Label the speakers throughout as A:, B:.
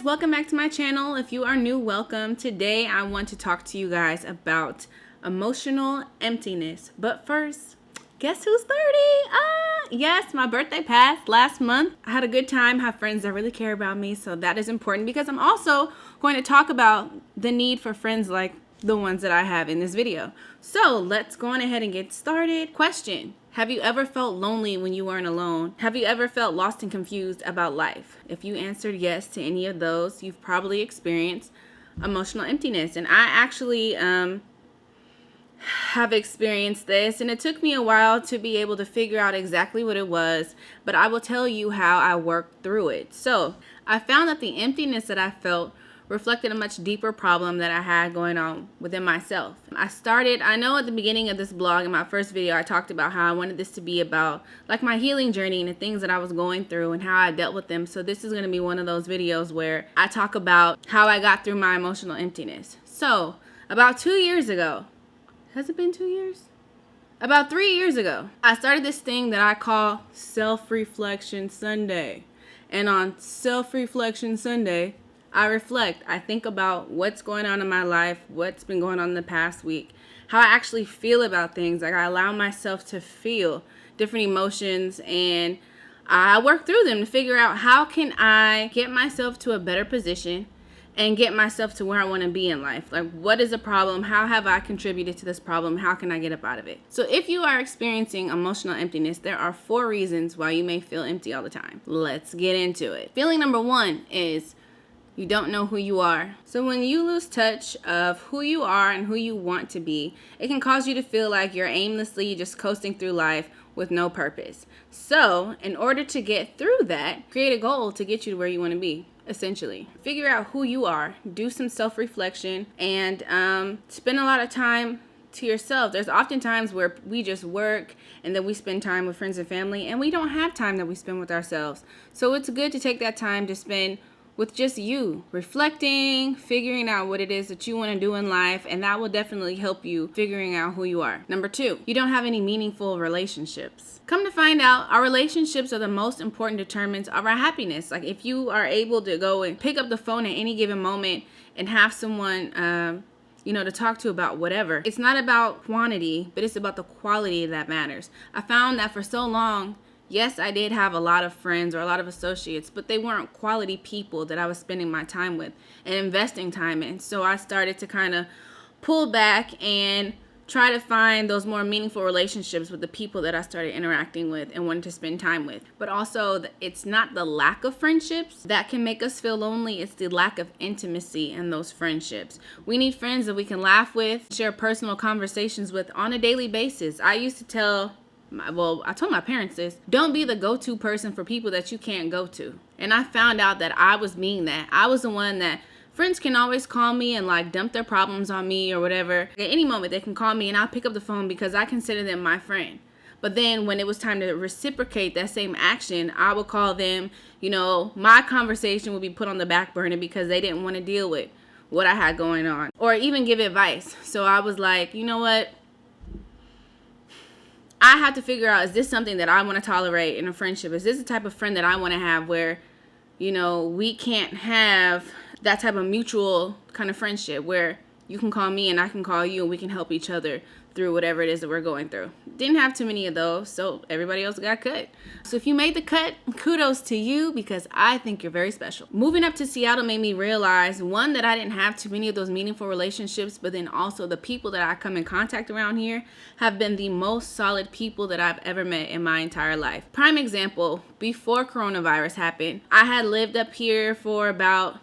A: welcome back to my channel. If you are new, welcome. Today I want to talk to you guys about emotional emptiness. But first, guess who's 30? Yes, my birthday passed last month. I had a good time, have friends that really care about me, so that is important because I'm also going to talk about the need for friends like the ones that I have in this video. So let's go on ahead and get started. Question: have you ever felt lonely when you weren't alone? Have you ever felt lost and confused about life? If you answered yes to any of those, you've probably experienced emotional emptiness. And I actually have experienced this, and it took me a while to be able to figure out exactly what it was, but I will tell you how I worked through it. So I found that the emptiness that I felt reflected a much deeper problem that I had going on within myself. I know at the beginning of this blog, in my first video, I talked about how I wanted this to be about like my healing journey and the things that I was going through and how I dealt with them. So this is going to be one of those videos where I talk about how I got through my emotional emptiness. So about 2 years ago, has it been 2 years? About 3 years ago, I started this thing that I call Self-Reflection Sunday. And on Self-Reflection Sunday, I reflect. I think about what's going on in my life, what's been going on in the past week, how I actually feel about things. Like I allow myself to feel different emotions, and I work through them to figure out how can I get myself to a better position and get myself to where I want to be in life. Like, what is a problem? How have I contributed to this problem? How can I get up out of it? So if you are experiencing emotional emptiness, there are 4 reasons why you may feel empty all the time. Let's get into it. Feeling number 1 is you don't know who you are. So when you lose touch of who you are and who you want to be, it can cause you to feel like you're aimlessly just coasting through life with no purpose. So in order to get through that, create a goal to get you to where you want to be. Essentially, figure out who you are, do some self-reflection, and spend a lot of time to yourself. There's often times where we just work and then we spend time with friends and family, and we don't have time that we spend with ourselves. So it's good to take that time to spend with just you, reflecting, figuring out what it is that you want to do in life, and that will definitely help you figuring out who you are. Number 2, you don't have any meaningful relationships. Come to find out, our relationships are the most important determinants of our happiness. Like if you are able to go and pick up the phone at any given moment and have someone to talk to about whatever. It's not about quantity, but it's about the quality that matters. I found that for so long, yes, I did have a lot of friends or a lot of associates, but they weren't quality people that I was spending my time with and investing time in. So I started to kind of pull back and try to find those more meaningful relationships with the people that I started interacting with and wanted to spend time with. But also, it's not the lack of friendships that can make us feel lonely. It's the lack of intimacy in those friendships. We need friends that we can laugh with, share personal conversations with on a daily basis. I used to I told my parents this: don't be the go-to person for people that you can't go to. And I found out that I was being that. I was the one that friends can always call me and like dump their problems on me or whatever. At any moment they can call me and I'll pick up the phone because I consider them my friend. But then when it was time to reciprocate that same action, I would call them, my conversation would be put on the back burner because they didn't want to deal with what I had going on or even give advice. So I was like, you know what? I have to figure out, is this something that I want to tolerate in a friendship? Is this the type of friend that I want to have where, we can't have that type of mutual kind of friendship where you can call me and I can call you and we can help each other through whatever it is that we're going through. Didn't have too many of those, so everybody else got cut. So if you made the cut, kudos to you because I think you're very special. Moving up to Seattle made me realize, one, that I didn't have too many of those meaningful relationships, but then also the people that I come in contact around here have been the most solid people that I've ever met in my entire life. Prime example, before coronavirus happened, I had lived up here for about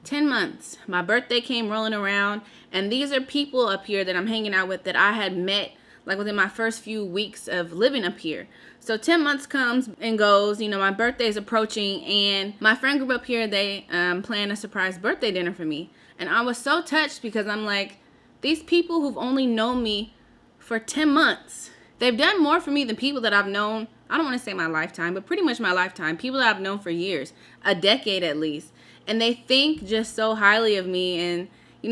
A: 10 months. My birthday came rolling around, and these are people up here that I'm hanging out with that I had met like within my first few weeks of living up here. So 10 months comes and goes, my birthday is approaching, and my friend group up here, they planned a surprise birthday dinner for me. And I was so touched because I'm like, these people who've only known me for 10 months, they've done more for me than people that I've known, I don't want to say my lifetime, but pretty much my lifetime, people that I've known for years, a decade at least. And they think just so highly of me, and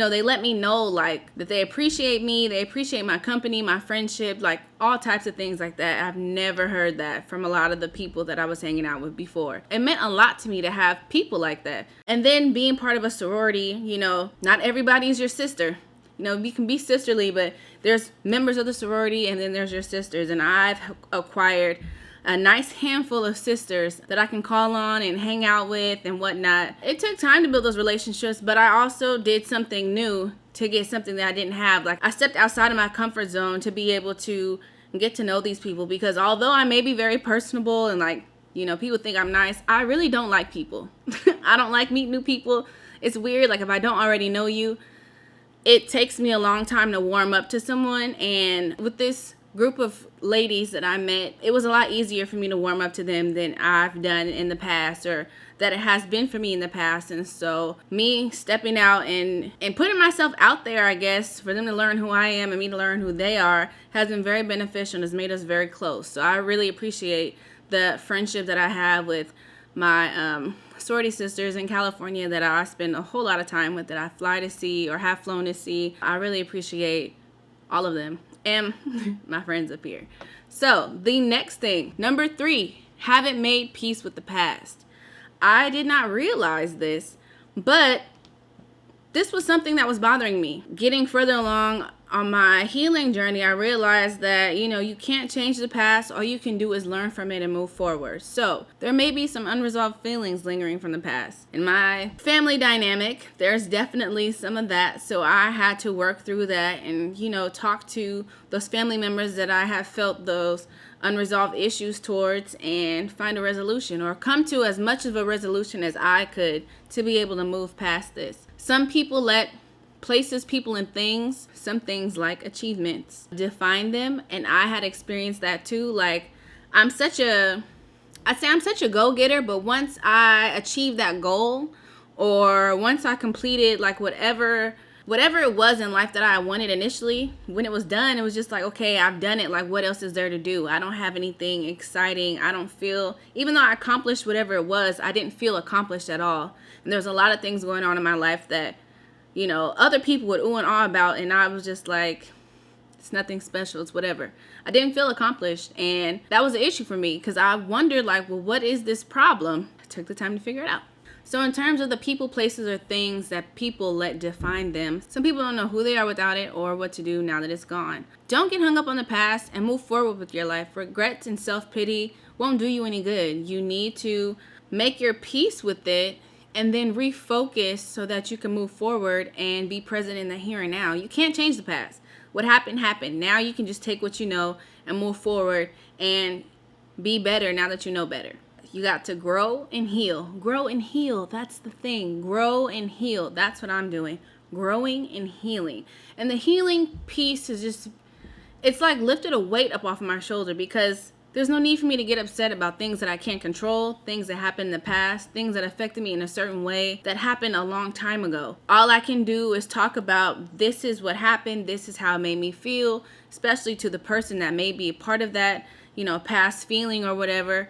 A: they let me know like that they appreciate me, they appreciate my company, my friendship, like all types of things like that. I've never heard that from a lot of the people that I was hanging out with before. It meant a lot to me to have people like that. And then being part of a sorority, not everybody's your sister. You can be sisterly, but there's members of the sorority and then there's your sisters. And I've acquired a nice handful of sisters that I can call on and hang out with and whatnot. It took time to build those relationships, but I also did something new to get something that I didn't have. Like I stepped outside of my comfort zone to be able to get to know these people, because although I may be very personable and like, people think I'm nice, I really don't like people. I don't like meeting new people. It's weird. Like if I don't already know you, it takes me a long time to warm up to someone. And with this group of ladies that I met, it was a lot easier for me to warm up to them than I've done in the past, or that it has been for me in the past. And so me stepping out and putting myself out there, I guess, for them to learn who I am and me to learn who they are, has been very beneficial and has made us very close. So I really appreciate the friendship that I have with my sorority sisters in California that I spend a whole lot of time with, that I fly to see or have flown to see. I really appreciate all of them and my friends up here. So the next thing, number 3, haven't made peace with the past. I did not realize this, but this was something that was bothering me. Getting further along on my healing journey, I realized that, you can't change the past. All you can do is learn from it and move forward. So there may be some unresolved feelings lingering from the past. In my family dynamic, there's definitely some of that. So I had to work through that and, talk to those family members that I have felt those unresolved issues towards and find a resolution, or come to as much of a resolution as I could to be able to move past this. Some people let places, people, and things, some things like achievements, define them. And I had experienced that too. Like I'm such a go-getter, but once I achieved that goal, or once I completed like whatever it was in life that I wanted initially, when it was done, it was just like, okay, I've done it. Like what else is there to do? I don't have anything exciting. I don't feel, even though I accomplished whatever it was, I didn't feel accomplished at all. And there's a lot of things going on in my life that, other people would ooh and ah about, and I was just like, it's nothing special, it's whatever. I didn't feel accomplished, and that was an issue for me, because I wondered like, well, what is this problem? I took the time to figure it out. So in terms of the people, places, or things that people let define them, some people don't know who they are without it or what to do now that it's gone. Don't get hung up on the past and move forward with your life. Regrets and self-pity won't do you any good. You need to make your peace with it and then refocus so that you can move forward and be present in the here and now. You can't change the past. What happened, happened. Now you can just take what you know and move forward and be better now that you know better. You got to grow and heal. Grow and heal. That's the thing. Grow and heal. That's what I'm doing. Growing and healing. And the healing piece is just, it's like lifted a weight up off of my shoulder, because there's no need for me to get upset about things that I can't control, things that happened in the past, things that affected me in a certain way that happened a long time ago. All I can do is talk about, this is what happened, this is how it made me feel, especially to the person that may be a part of that, past feeling or whatever.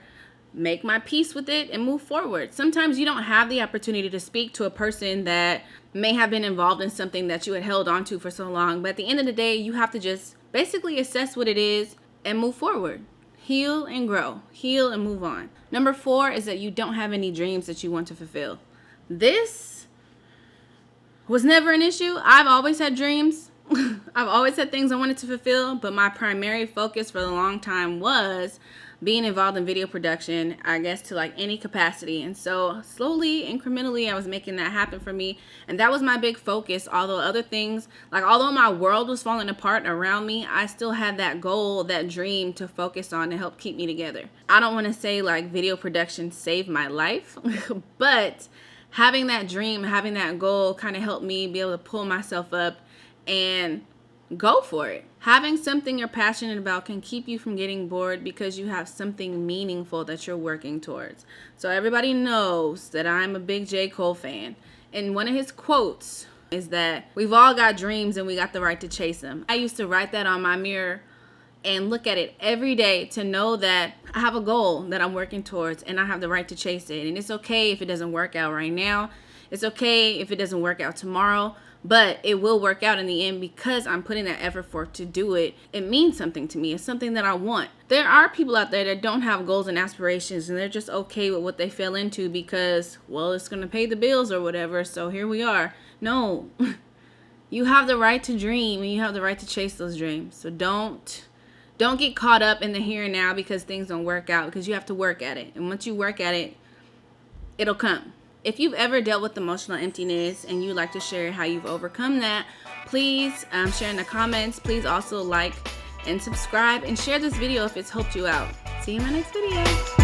A: Make my peace with it and move forward. Sometimes you don't have the opportunity to speak to a person that may have been involved in something that you had held on to for so long, but at the end of the day, you have to just basically assess what it is and move forward. Heal and grow. Heal and move on. Number 4 is that you don't have any dreams that you want to fulfill. This was never an issue. I've always had dreams. I've always had things I wanted to fulfill, but my primary focus for a long time was being involved in video production, I guess, to like any capacity. And so slowly, incrementally, I was making that happen for me. And that was my big focus. Although other things, like although my world was falling apart around me, I still had that goal, that dream to focus on to help keep me together. I don't want to say like video production saved my life, but having that dream, having that goal kind of helped me be able to pull myself up and go for it. Having something you're passionate about can keep you from getting bored because you have something meaningful that you're working towards. So everybody knows that I'm a big J. Cole fan. And one of his quotes is that we've all got dreams and we got the right to chase them. I used to write that on my mirror and look at it every day to know that I have a goal that I'm working towards and I have the right to chase it. And it's okay if it doesn't work out right now. It's okay if it doesn't work out tomorrow. but it will work out in the end because I'm putting that effort forth to do it. It means something to me. It's something that I want. There are people out there that don't have goals and aspirations, and they're just okay with what they fell into because, well, it's going to pay the bills or whatever, so here we are. No. You have the right to dream, and you have the right to chase those dreams. So don't get caught up in the here and now because things don't work out, because you have to work at it. And once you work at it, it'll come. If you've ever dealt with emotional emptiness and you'd like to share how you've overcome that, please share in the comments. Please also like and subscribe and share this video if it's helped you out. See you in my next video.